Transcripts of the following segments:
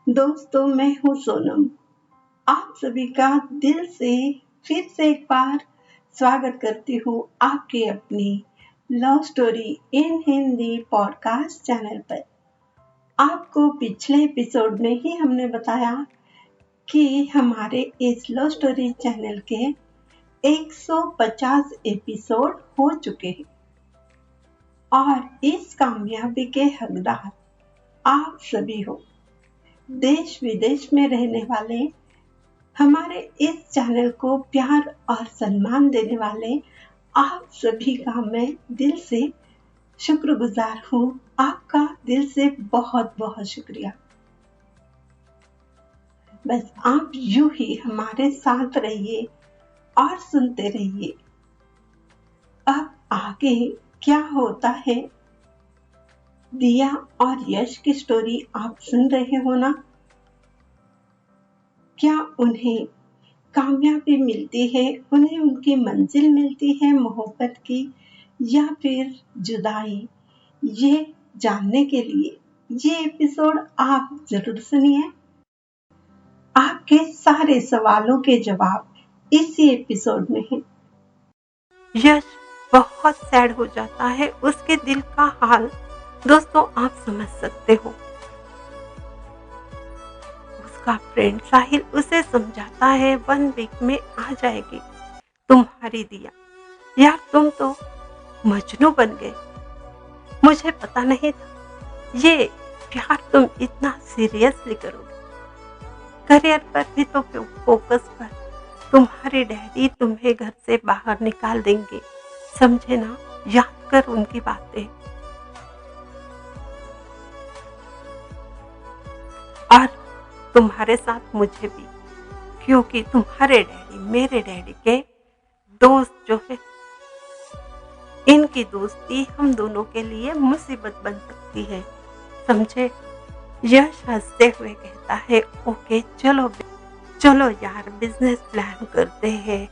दोस्तों, मैं हूँ सोनम। आप सभी का दिल से फिर से एक बार स्वागत करती हूँ आपके अपनी love story in Hindi podcast channel पर। आपको पिछले एपिसोड में ही हमने बताया कि हमारे इस लव स्टोरी चैनल के 150 एपिसोड हो चुके हैं और इस कामयाबी के हकदार आप सभी हो। देश विदेश में रहने वाले, हमारे इस चैनल को प्यार और सम्मान देने वाले आप सभी का मैं दिल से शुक्रगुजार हूँ। आपका दिल से बहुत बहुत शुक्रिया। बस आप यूं ही हमारे साथ रहिए और सुनते रहिए। अब आगे क्या होता है, दिया और यश की स्टोरी आप सुन रहे हो ना। क्या उन्हें कामयाबी मिलती है, उन्हें उनकी मंजिल मिलती है मोहब्बत की या फिर जुदाई, ये जानने के लिए ये एपिसोड आप जरूर सुनिए। आपके सारे सवालों के जवाब इसी एपिसोड में है। यश बहुत सैड हो जाता है, उसके दिल का हाल दोस्तों आप समझ सकते हो। उसका फ्रेंड साहिल उसे समझाता है 1 वीक में आ जाएगी तुम्हारी दिया। यार तुम तो मजनू बन गए। मुझे पता नहीं था ये प्यार तुम इतना सीरियसली करोगे। करियर पर भी तो फोकस कर। तुम्हारे डैडी तुम्हें घर से बाहर निकाल देंगे, समझे ना। याद कर उनकी बातें। और तुम्हारे साथ मुझे भी, क्योंकि तुम्हारे डैडी मेरे डैडी के दोस्त जो है, इनकी दोस्ती हम दोनों के लिए मुसीबत बन सकती है, समझे। यश हंसते हुए कहता है ओके चलो चलो यार बिजनेस प्लान करते हैं।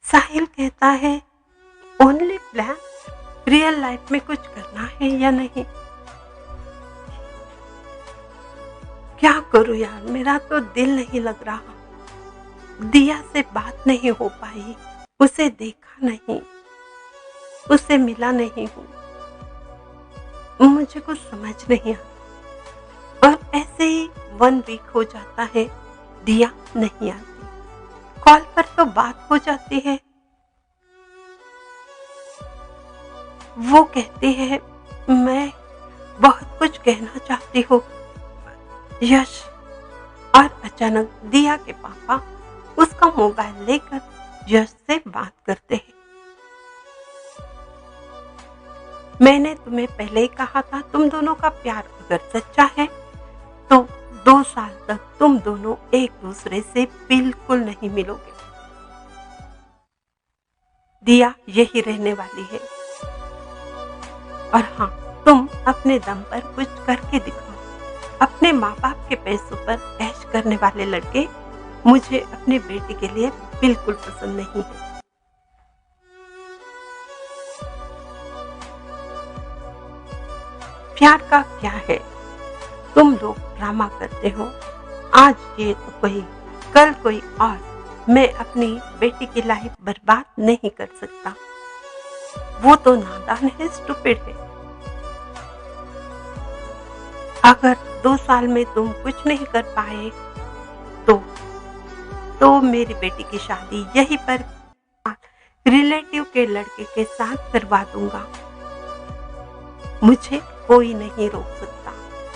साहिल कहता है ओनली प्लान, रियल लाइफ में कुछ करना है या नहीं। क्या करूं यार, मेरा तो दिल नहीं लग रहा। दिया से बात नहीं हो पाई, उसे देखा नहीं, उससे मिला नहीं हूँ। मुझे कुछ समझ नहीं आता। और ऐसे ही 1 वीक हो जाता है, दिया नहीं आती। कॉल पर तो बात हो जाती है। वो कहती है मैं बहुत कुछ कहना चाहती हूँ यश। और अचानक दिया के पापा उसका मोबाइल लेकर यश से बात करते हैं। मैंने तुम्हें पहले ही कहा था, तुम दोनों का प्यार अगर सच्चा है तो 2 साल तक तुम दोनों एक दूसरे से बिल्कुल नहीं मिलोगे। दिया यही रहने वाली है। और हाँ, तुम अपने दम पर कुछ करके दिखाओ। अपने माँ बाप के पैसों पर ऐश करने वाले लड़के मुझे अपने बेटे के लिए बिल्कुल पसंद नहीं है। प्यार का क्या है, तुम लोग ड्रामा करते हो। आज ये तो कोई, कल कोई और। मैं अपनी बेटी की लाइफ बर्बाद नहीं कर सकता। वो तो नादान है, स्टूपिड है। अगर 2 साल में तुम कुछ नहीं कर पाए तो मेरी बेटी की शादी यहीं पर रिलेटिव के लड़के के साथ करवा दूंगा। मुझे कोई नहीं रोक सकता,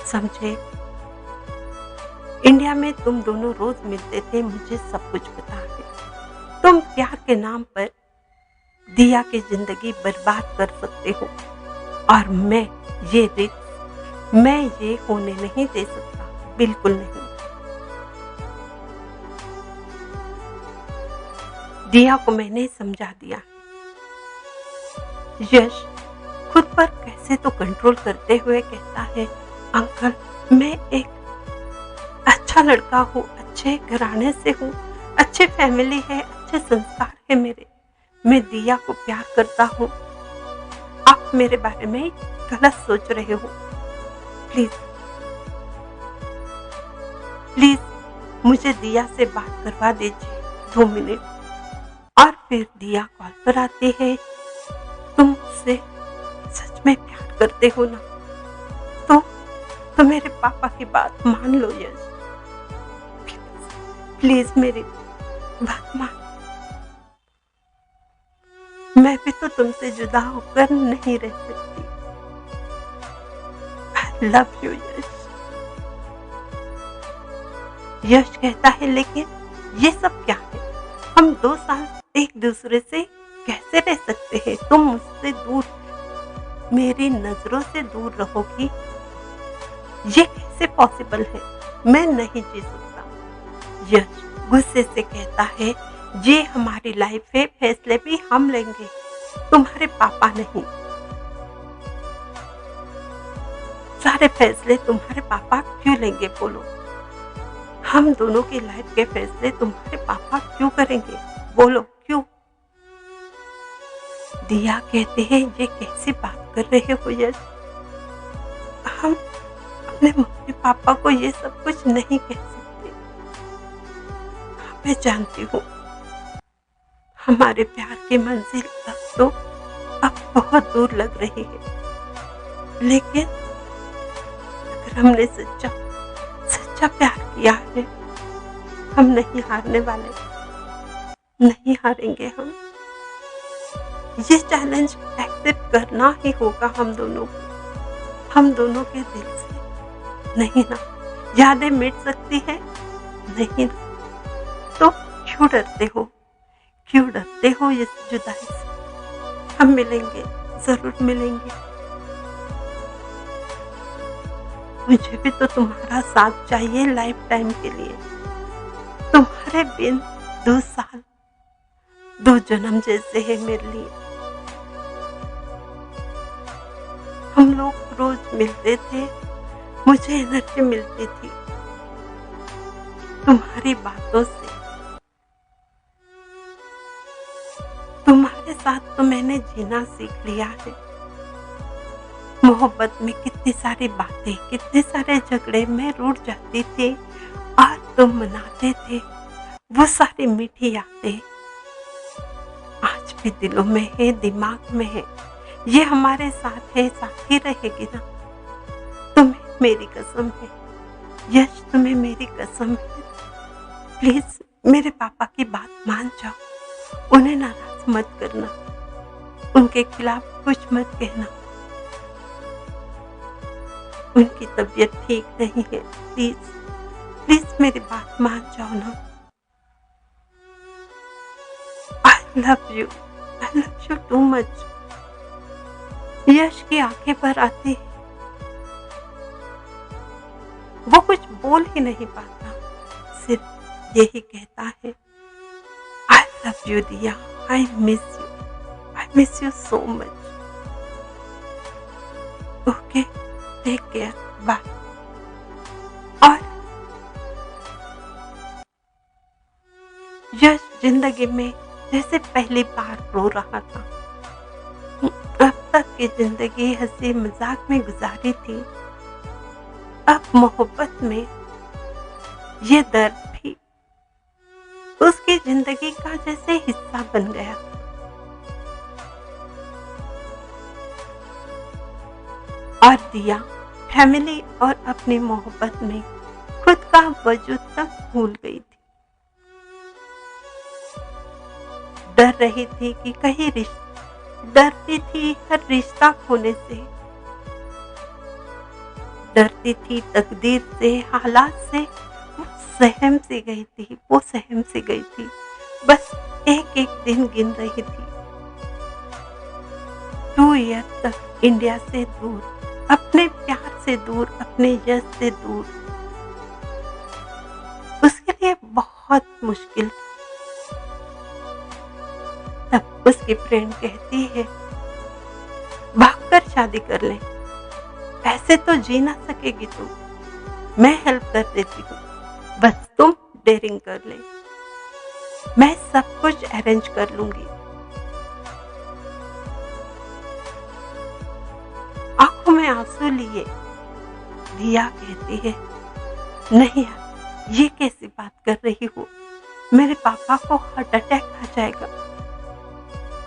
समझे। इंडिया में तुम दोनों रोज मिलते थे, मुझे सब कुछ पता है। तुम प्यार के नाम पर दिया की जिंदगी बर्बाद कर सकते हो और मैं ये होने नहीं दे सकता, बिल्कुल नहीं। दिया को मैंने समझा दिया। यश खुद पर कैसे तो कंट्रोल करते हुए कहता है अंकल, मैं एक अच्छा लड़का हूँ, अच्छे घराने से हूँ, अच्छे फैमिली है, अच्छे संस्कार है मेरे। मैं दिया को प्यार करता हूँ। आप मेरे बारे में गलत सोच रहे हो, प्लीज। प्लीज मुझे दिया से बात करवा दीजिए 2 मिनट। और फिर दिया कॉल पर आती है। तुम मुझसे सच में प्यार करते हो ना? तो मेरे पापा की बात मान लो यश। प्लीज मेरी बात मान। मैं भी तो तुमसे जुदा होकर नहीं रह सकती। आई लव यू यश। यश कहता है लेकिन ये सब क्या है? हम 2 साल एक दूसरे से कैसे रह सकते हैं? तुम मुझसे दूर, मेरी नजरों से दूर रहोगी, ये कैसे पॉसिबल है? मैं नहीं जी सकता। यश गुस्से से कहता है ये हमारी लाइफ है, फैसले भी हम लेंगे, तुम्हारे पापा नहीं। सारे फैसले तुम्हारे पापा क्यों लेंगे बोलो? हम दोनों की लाइफ के फैसले तुम्हारे पापा क्यों करेंगे बोलो क्यों? दिया कहते हैं ये कैसी बात कर रहे हो यश? हम अपने मम्मी पापा को ये सब कुछ नहीं कह सकते। मैं जानती हूँ हमारे प्यार की मंजिल अब बहुत दूर लग रही है, लेकिन अगर हमने सच्चा प्यार किया है, हम नहीं हारने वाले, नहीं हारेंगे हम। ये चैलेंज एक्सेप्ट करना ही होगा हम दोनों को, हम दोनों के दिल से। नहीं ना, यादें मिट सकती है? नहीं ना, तो क्यों डरते हो? क्यों डरते हो इस जुदाई से? हम मिलेंगे, जरूर मिलेंगे। मुझे भी तो तुम्हारा साथ चाहिए लाइफ टाइम के लिए। तुम्हारे बिन 2 साल 2 जन्म जैसे है मेरे लिए। हम लोग रोज मिलते थे, मुझे एनर्जी मिलती थी तुम्हारी बातों से। तुम्हारे साथ तो मैंने जीना सीख लिया है। मोहब्बत में कितनी सारी बातें, कितने सारे झगड़े में रूठ जाती थी और तुम मनाते थे। वो सारी मीठी यादें आज भी दिलों में है, दिमाग में है। ये हमारे साथ है, साथ ही रहेगी ना? तुम्हें मेरी कसम है यश, तुम्हें मेरी कसम है। प्लीज मेरे पापा की बात मान जाओ, उन्हें नाराज मत करना, उनके खिलाफ कुछ मत कहना। उनकी तबीयत ठीक नहीं है, प्लीज प्लीज मेरी बात मान जाओ ना। I love you too much. Yash की आंखें भर आती है, वो कुछ बोल ही नहीं पाता, सिर्फ यही कहता है आई love you Diya, I miss you so much. Okay, take care, bye. और यश जिंदगी में जैसे पहली बार रो रहा था। अब तक की जिंदगी हंसी मजाक में गुजारी थी, अब मोहब्बत में ये दर्द भी उसकी जिंदगी का जैसे हिस्सा बन गया। और दिया फैमिली और अपनी मोहब्बत में खुद का वजूद तक भूल गई थी। डर रही थी कि कहीं डरती थी हर रिश्ता खोने से, डरती थी तकदीर से, हालात से। वो सहम से गई थी, बस एक एक दिन गिन रही थी। 2 ईयर तक इंडिया से दूर, अपने प्यार से दूर, अपने यश से दूर, उसके लिए बहुत मुश्किल था। तब उसकी फ्रेंड कहती है भागकर शादी कर ले, ऐसे तो जी ना सकेगी तुम, मैं हेल्प कर देती हूँ, बस तुम डेयरिंग कर ले, मैं सब कुछ अरेंज कर लूंगी। आंखों में आंसू लिए दिया कहती है नहीं यार, ये कैसी बात कर रही हो? मेरे पापा को हार्ट अटैक आ जाएगा।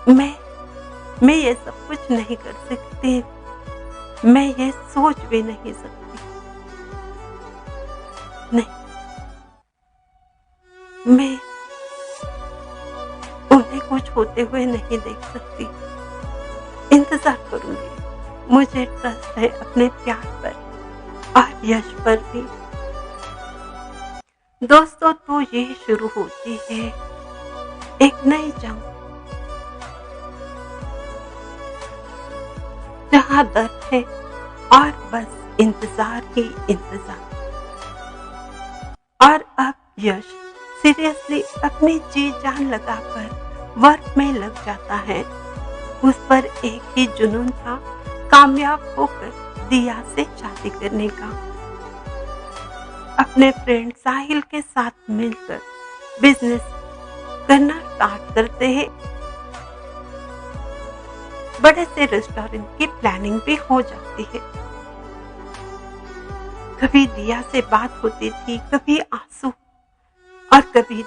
मैं मैं ये सब कुछ नहीं कर सकती। मैं ये सोच भी नहीं सकती। नहीं, मैं उन्हें कुछ होते हुए नहीं देख सकती। इंतज़ार करूँगी। मुझे ट्रस्ट है अपने प्यार पर और यश पर भी। दोस्तों, तो ये शुरू होती है एक नई जंग, जहाँ दर्द है और बस इंतज़ार ही इंतज़ार। और अब यश सीरियसली अपनी जी जान लगाकर वर्क में लग जाता है। उस पर एक ही जुनून था, कामयाब होकर दिया से शादी करने का। अपने फ्रेंड साहिल के साथ मिलकर बिजनेस करना स्टार्ट करते हैं। बड़े से रेस्टोरेंट की प्लानिंग भी हो जाती है। कभी दिया से बात होती थी, कभी आंसू, और कभी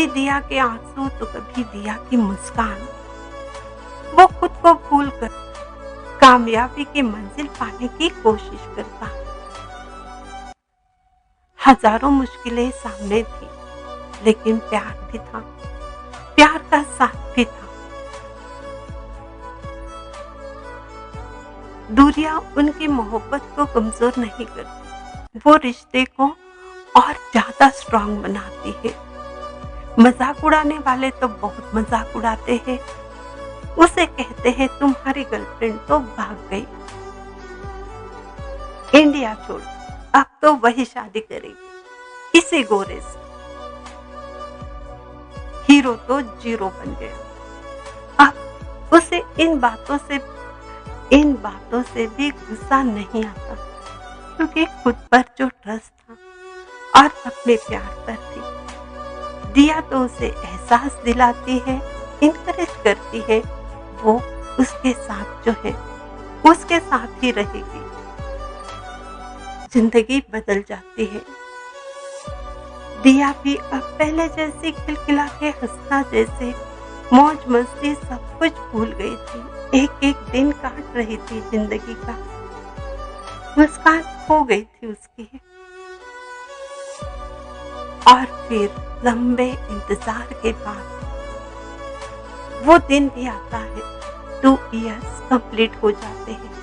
दिया के आंसू तो कभी दिया की मुस्कान। वो खुद को भूलकर कामयाबी की मंजिल पाने की कोशिश करता है। हजारों मुश्किलें सामने थी, लेकिन प्यार भी था, प्यार का साथ भी था। दूरियां उनकी मोहब्बत को कमजोर नहीं करती, वो रिश्ते को और ज्यादा स्ट्रांग बनाती है। मजाक उड़ाने वाले तो बहुत मजाक उड़ाते हैं। उसे कहते हैं तुम्हारी गर्लफ्रेंड तो भाग गई, इंडिया छोड़, अब तो वही शादी करेगी किसी गोरे से। हीरो तो जीरो बन गया। अब उसे इन बातों से भी गुस्सा नहीं आता, क्योंकि खुद पर जो ट्रस्ट था और अपने प्यार पर थी। दिया तो उसे एहसास दिलाती है, इनकरेज करती है, वो उसके साथ जो है उसके साथ ही रहेगी। जिंदगी बदल जाती है। दिया भी अब पहले जैसी खिलखिला के हंसना जैसे मौज मस्ती सब कुछ भूल गई थी। एक एक दिन काट रही थी जिंदगी का, मुस्कान खो गई थी उसकी। और फिर लंबे इंतजार के बाद वो दिन भी आता है। 2 इयर्स कंप्लीट हो जाते हैं।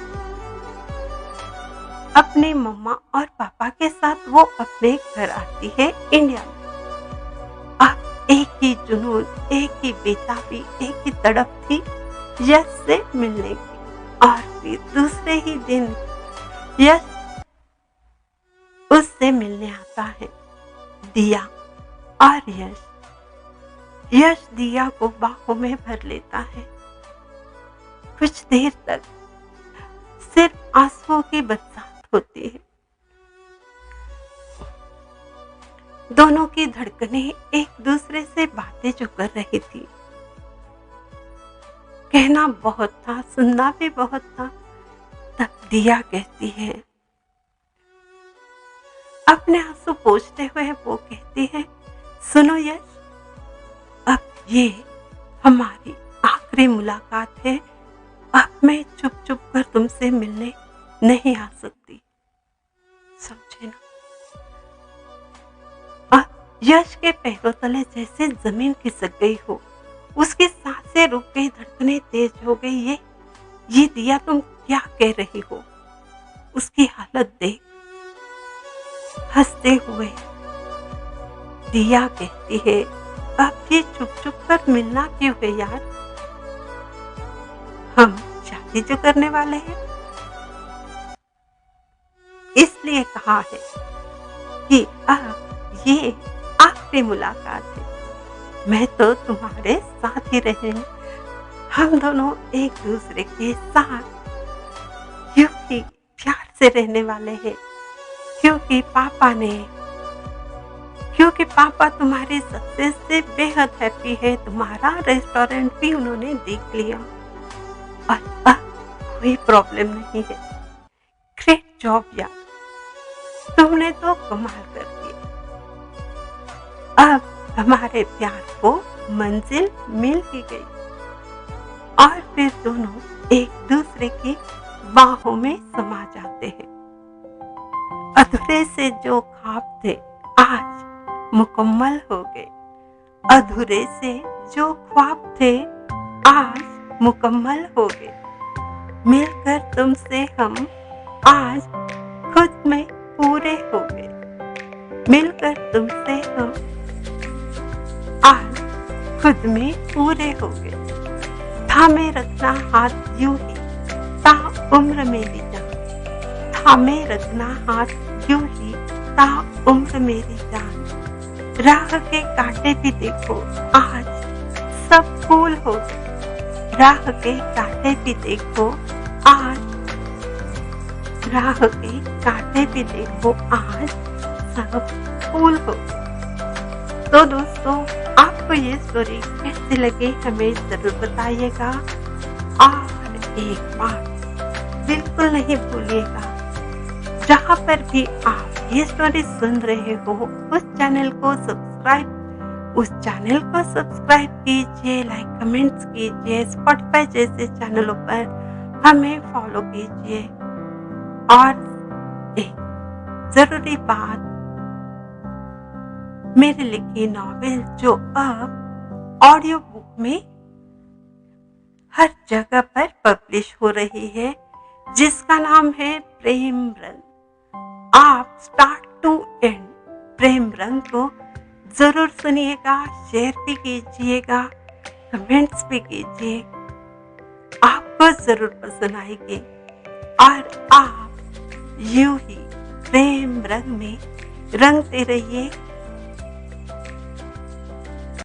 अपने मम्मा और पापा के साथ वो अपने घर आती है इंडिया में। अब एक ही जुनून, एक ही बेताबी, एक ही तड़प थी यश से मिलने की। और फिर दूसरे ही दिन यश उससे मिलने आता है। दिया और यश दिया को बाहों में भर लेता है। कुछ देर तक सिर्फ आंसुओं की बरसात होती है। दोनों की धड़कनें एक दूसरे से बातें जो कर रही थी। कहना बहुत था, सुनना भी बहुत था। तब दिया कहती है, अपने आंसू पोंछते हुए वो कहती है, सुनो यश, अब ये हमारी आखिरी मुलाकात है। अब मैं चुप चुप कर तुमसे मिलने नहीं आ सकती, समझे ना? अब यश के पैरों तले जैसे जमीन खिसक गई हो। उसकी सांसें रुक गई, धड़कनें तेज हो गई। ये दिया तुम क्या कह रही हो? उसकी हालत देख। हंसते हुए दिया कहती है, अब ये चुप चुप कर मिलना क्यों है यार? हम शादी जो करने वाले हैं, इसलिए कहा है कि अब ये आखिरी मुलाकात है। मैं तो तुम्हारे साथ ही रहेंगे। हम दोनों एक दूसरे के साथ यूं ही प्यार से रहने वाले हैं, क्योंकि पापा तुम्हारे सक्सेस से बेहद हैप्पी है। तुम्हारा रेस्टोरेंट भी उन्होंने देख लिया और अब कोई प्रॉब्लम नहीं है। ग्रेट जॉब यार। तुमने तो कमाल कर दिया। अब हमारे प्यार को मंजिल मिल ही गई और फिर दोनों एक दूसरे की बाहों में समा जाते हैं। अधूरे से जो ख्वाब थे आज मुकम्मल हो गए। अधूरे से जो ख्वाब थे आज मुकम्मल हो गए। मिलकर तुमसे हम आज खुद में पूरे हो गए। मिलकर तुमसे हम आज खुद में पूरे हो गए। थामे रखना हाथ यूं ही ता उम्र मेरी जान। थामे रखना हाथ यूं ही ता उम्र मेरी जान। राह के कांटे भी देखो आज सब फूल हो गए। राह के कांटे भी देखो आज, राह के कांटे भी देखो आज सब फूल हो गए। तो दोस्तों, आपको ये स्टोरी कैसी लगी हमें जरूर बताइएगा और एक बात बिल्कुल नहीं भूलिएगा, जहाँ पर भी आप ये स्टोरी सुन रहे हो उस चैनल को सब्सक्राइब कीजिए, लाइक कमेंट्स कीजिए, स्पॉटिफाई जैसे चैनलों पर हमें फॉलो कीजिए। और एक जरूरी बात, मेरी लिखी नॉवेल जो अब ऑडियो बुक में हर जगह पर पब्लिश हो रही है, जिसका नाम है प्रेम रंग। आप स्टार्ट टू एंड प्रेम रंग को जरूर सुनिएगा, शेयर भी कीजिएगा, कमेंट्स भी कीजिए। आपको जरूर पसंद आएगी और आप यूं ही प्रेम रंग में रंगते रहिए।